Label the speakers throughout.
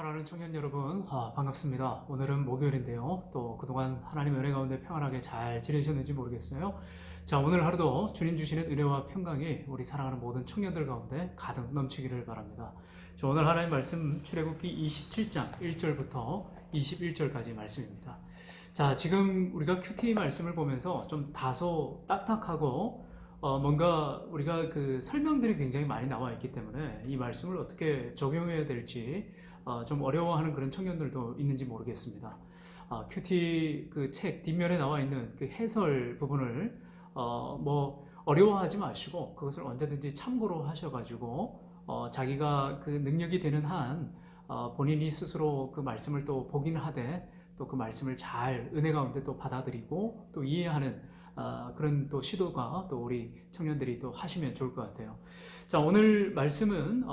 Speaker 1: 사랑하는 청년 여러분, 반갑습니다. 오늘은 목요일인데요. 또 그동안 하나님의 은혜 가운데 평안하게 잘 지내셨는지 모르겠어요. 자, 오늘 하루도 주님 주시는 은혜와 평강이 우리 사랑하는 모든 청년들 가운데 가득 넘치기를 바랍니다. 자, 오늘 하나님 말씀 출애굽기 27장 1절부터 21절까지 말씀입니다. 자, 지금 우리가 큐티 말씀을 보면서 좀 다소 딱딱하고 뭔가 우리가 그 설명들이 굉장히 많이 나와 있기 때문에 이 말씀을 어떻게 적용해야 될지 좀 어려워하는 그런 청년들도 있는지 모르겠습니다. 큐티 그 책 뒷면에 나와 있는 그 해설 부분을 뭐 어려워하지 마시고 그것을 언제든지 참고로 하셔가지고 자기가 그 능력이 되는 한 본인이 스스로 그 말씀을 또 보긴 하되 또 그 말씀을 잘 은혜 가운데 또 받아들이고 또 이해하는 그런 또 시도가 또 우리 청년들이 또 하시면 좋을 것 같아요. 자, 오늘 말씀은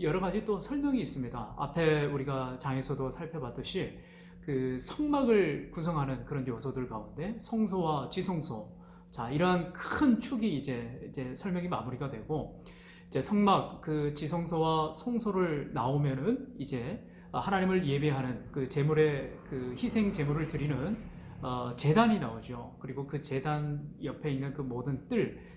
Speaker 1: 여러 가지 또 설명이 있습니다. 앞에 우리가 장에서도 살펴봤듯이 그 성막을 구성하는 그런 요소들 가운데 성소와 지성소, 자, 이러한 큰 축이 이제 설명이 마무리가 되고 이제 성막 그 지성소와 성소를 나오면은 이제 하나님을 예배하는 그 제물의 그 희생 제물을 드리는 제단이 나오죠. 그리고 그 제단 옆에 있는 그 모든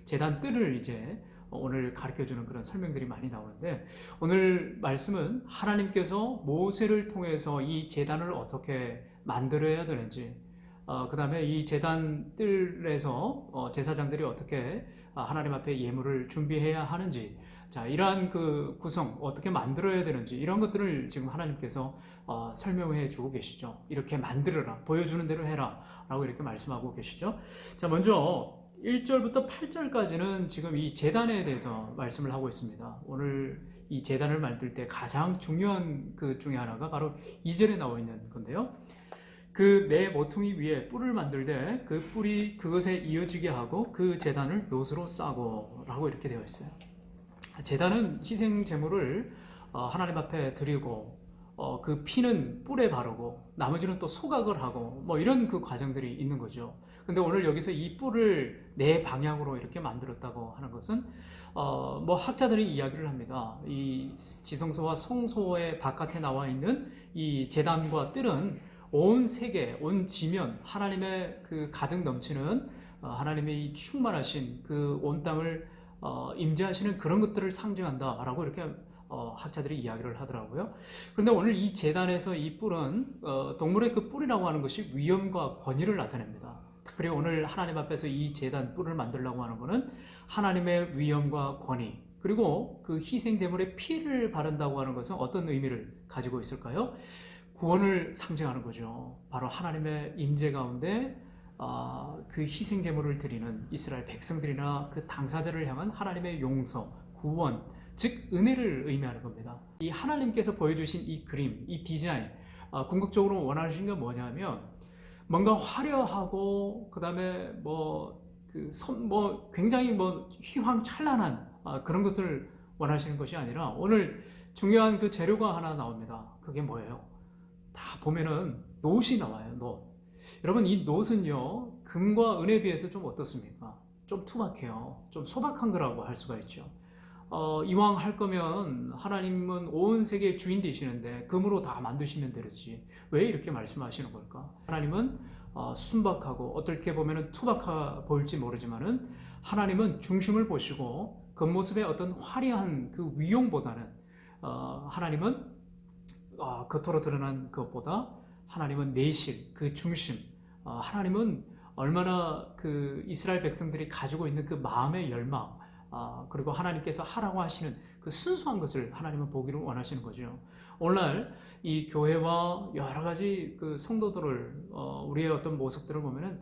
Speaker 1: 제단 뜰을 이제 오늘 가르쳐주는 그런 설명들이 많이 나오는데 오늘 말씀은 하나님께서 모세를 통해서 이 제단을 어떻게 만들어야 되는지 그 다음에 이 제단 뜰에서 제사장들이 어떻게 하나님 앞에 예물을 준비해야 하는지 자, 이러한 그 구성 어떻게 만들어야 되는지 이런 것들을 지금 하나님께서 설명해 주고 계시죠. 이렇게 만들어라, 보여주는 대로 해라 라고 이렇게 말씀하고 계시죠. 자, 먼저 1절부터 8절까지는 지금 이 제단에 대해서 말씀을 하고 있습니다. 오늘 이 제단을 만들 때 가장 중요한 그 중에 하나가 바로 2절에 나와 있는 건데요. 그 매 모퉁이 위에 뿔을 만들되 그 뿔이 그것에 이어지게 하고 그 제단을 놋으로 싸고 라고 이렇게 되어 있어요. 제단은 희생 제물을 하나님 앞에 드리고 그 피는 뿔에 바르고 나머지는 또 소각을 하고 뭐 이런 그 과정들이 있는 거죠. 근데 오늘 여기서 이 뿔을 네 방향으로 이렇게 만들었다고 하는 것은 뭐 학자들이 이야기를 합니다. 이 지성소와 성소의 바깥에 나와 있는 이 제단과 뜰은 온 세계, 온 지면 하나님의 그 가득 넘치는 하나님의 이 충만하신 그 온 땅을 임재하시는 그런 것들을 상징한다라고 이렇게 학자들이 이야기를 하더라고요. 그런데 오늘 이 제단에서 이 뿔은 동물의 그 뿔이라고 하는 것이 위엄과 권위를 나타냅니다. 특별히 오늘 하나님 앞에서 이 제단 뿔을 만들려고 하는 것은 하나님의 위엄과 권위 그리고 그 희생 제물의 피를 바른다고 하는 것은 어떤 의미를 가지고 있을까요? 구원을 상징하는 거죠. 바로 하나님의 임재 가운데 그 희생 제물을 드리는 이스라엘 백성들이나 그 당사자를 향한 하나님의 용서, 구원, 즉 은혜를 의미하는 겁니다. 이 하나님께서 보여주신 이 그림, 이 디자인, 궁극적으로 원하시는 건 뭐냐면 뭔가 화려하고 그 다음에 굉장히 휘황찬란한 그런 것들을 원하시는 것이 아니라 오늘 중요한 그 재료가 하나 나옵니다. 그게 뭐예요? 다 보면은 놋이 나와요. 놋. 여러분 이 놋은요 금과 은에 비해서 좀 어떻습니까? 좀 투박해요. 좀 소박한 거라고 할 수가 있죠. 이왕 할 거면 하나님은 온 세계의 주인 되시는데 금으로 다 만드시면 되지 왜 이렇게 말씀하시는 걸까? 하나님은 순박하고 어떻게 보면 투박해 보일지 모르지만은 하나님은 중심을 보시고 겉모습의 어떤 화려한 그 위용보다는 하나님은 겉으로 드러난 것보다 하나님은 내실, 그 중심, 하나님은 얼마나 그 이스라엘 백성들이 가지고 있는 그 마음의 열망, 그리고 하나님께서 하라고 하시는 그 순수한 것을 하나님은 보기를 원하시는 거죠. 오늘날 이 교회와 여러 가지 그 성도들을, 우리의 어떤 모습들을 보면은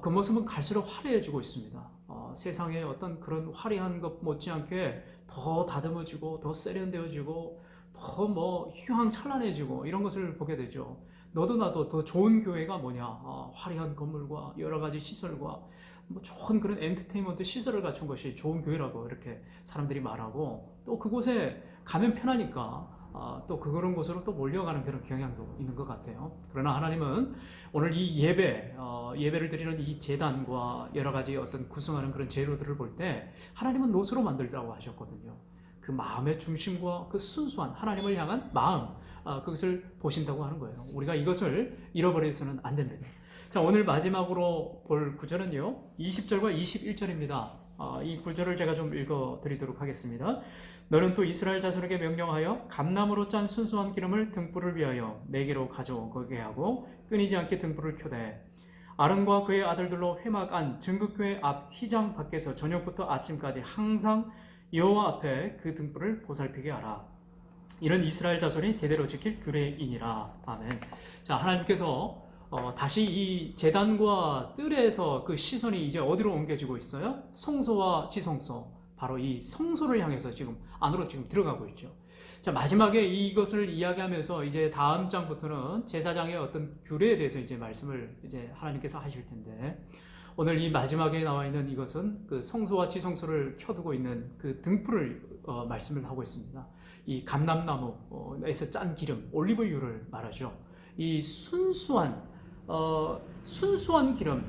Speaker 1: 그 모습은 갈수록 화려해지고 있습니다. 세상의 어떤 그런 화려한 것 못지않게 더 다듬어지고, 더 세련되어지고, 더 휘황찬란해지고 이런 것을 보게 되죠. 너도 나도 더 좋은 교회가 뭐냐? 화려한 건물과 여러 가지 시설과 좋은 그런 엔터테인먼트 시설을 갖춘 것이 좋은 교회라고 이렇게 사람들이 말하고 또 그곳에 가면 편하니까 또 그런 곳으로 또 몰려가는 그런 경향도 있는 것 같아요. 그러나 하나님은 오늘 이 예배를 드리는 이 제단과 여러 가지 어떤 구성하는 그런 재료들을 볼 때 하나님은 놋으로 만들라고 하셨거든요. 그 마음의 중심과 그 순수한 하나님을 향한 마음, 그것을 보신다고 하는 거예요. 우리가 이것을 잃어버려서는 안 됩니다. 자, 오늘 마지막으로 볼 구절은요, 20절과 21절입니다. 이 구절을 제가 좀 읽어 드리도록 하겠습니다. 너는 또 이스라엘 자손에게 명령하여 감나무로 짠 순수한 기름을 등불을 위하여 내게로 가져오게 하고 끊이지 않게 등불을 켜되 아론과 그의 아들들로 회막 안 증거교회 앞 휘장 밖에서 저녁부터 아침까지 항상 여호와 앞에 그 등불을 보살피게 하라. 이런 이스라엘 자손이 대대로 지킬 규례이니라. 아멘. 자, 하나님께서 다시 이 제단과 뜰에서 그 시선이 이제 어디로 옮겨지고 있어요? 성소와 지성소, 바로 이 성소를 향해서 지금 안으로 지금 들어가고 있죠. 자, 마지막에 이것을 이야기하면서 이제 다음 장부터는 제사장의 어떤 규례에 대해서 이제 말씀을 이제 하나님께서 하실 텐데, 오늘 이 마지막에 나와 있는 이것은 그 성소와 지성소를 켜두고 있는 그 등불을 말씀을 하고 있습니다. 이 감람나무에서 짠 기름, 올리브유를 말하죠. 이 순수한 기름,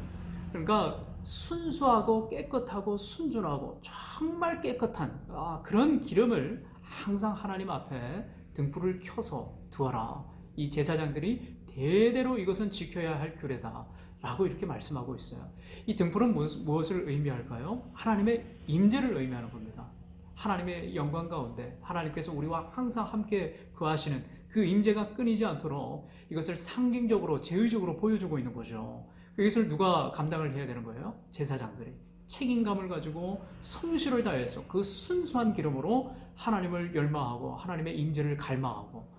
Speaker 1: 그러니까 순수하고 깨끗하고 순전하고 정말 깨끗한 그런 기름을 항상 하나님 앞에 등불을 켜서 두어라. 이 제사장들이 대대로 이것은 지켜야 할 규례다 라고 이렇게 말씀하고 있어요. 이 등불은 무엇을 의미할까요? 하나님의 임재를 의미하는 겁니다. 하나님의 영광 가운데 하나님께서 우리와 항상 함께 거하시는 그 임재가 끊이지 않도록 이것을 상징적으로 제의적으로 보여주고 있는 거죠. 이것을 누가 감당을 해야 되는 거예요? 제사장들이 책임감을 가지고 성실을 다해서 그 순수한 기름으로 하나님을 열망하고 하나님의 임재를 갈망하고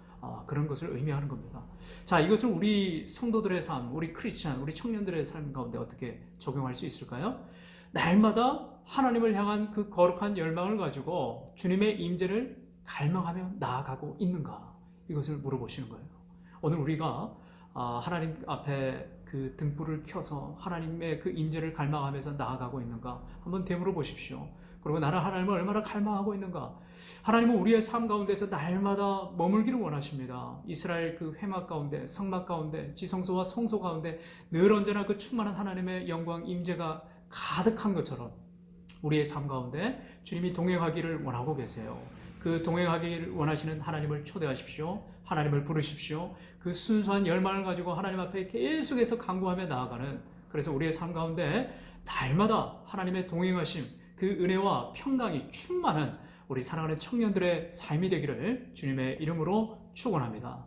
Speaker 1: 그런 것을 의미하는 겁니다. 자, 이것을 우리 성도들의 삶, 우리 크리스찬, 우리 청년들의 삶 가운데 어떻게 적용할 수 있을까요? 날마다 하나님을 향한 그 거룩한 열망을 가지고 주님의 임재를 갈망하며 나아가고 있는가? 이것을 물어보시는 거예요. 오늘 우리가 하나님 앞에 그 등불을 켜서 하나님의 그 임재를 갈망하면서 나아가고 있는가? 한번 되물어 보십시오. 그리고 나는 하나님을 얼마나 갈망하고 있는가? 하나님은 우리의 삶 가운데서 날마다 머물기를 원하십니다. 이스라엘 그 회막 가운데, 성막 가운데, 지성소와 성소 가운데 늘 언제나 그 충만한 하나님의 영광 임재가 가득한 것처럼 우리의 삶 가운데 주님이 동행하기를 원하고 계세요. 그 동행하기를 원하시는 하나님을 초대하십시오. 하나님을 부르십시오. 그 순수한 열망을 가지고 하나님 앞에 계속해서 간구하며 나아가는, 그래서 우리의 삶 가운데 날마다 하나님의 동행하심, 그 은혜와 평강이 충만한 우리 사랑하는 청년들의 삶이 되기를 주님의 이름으로 축원합니다.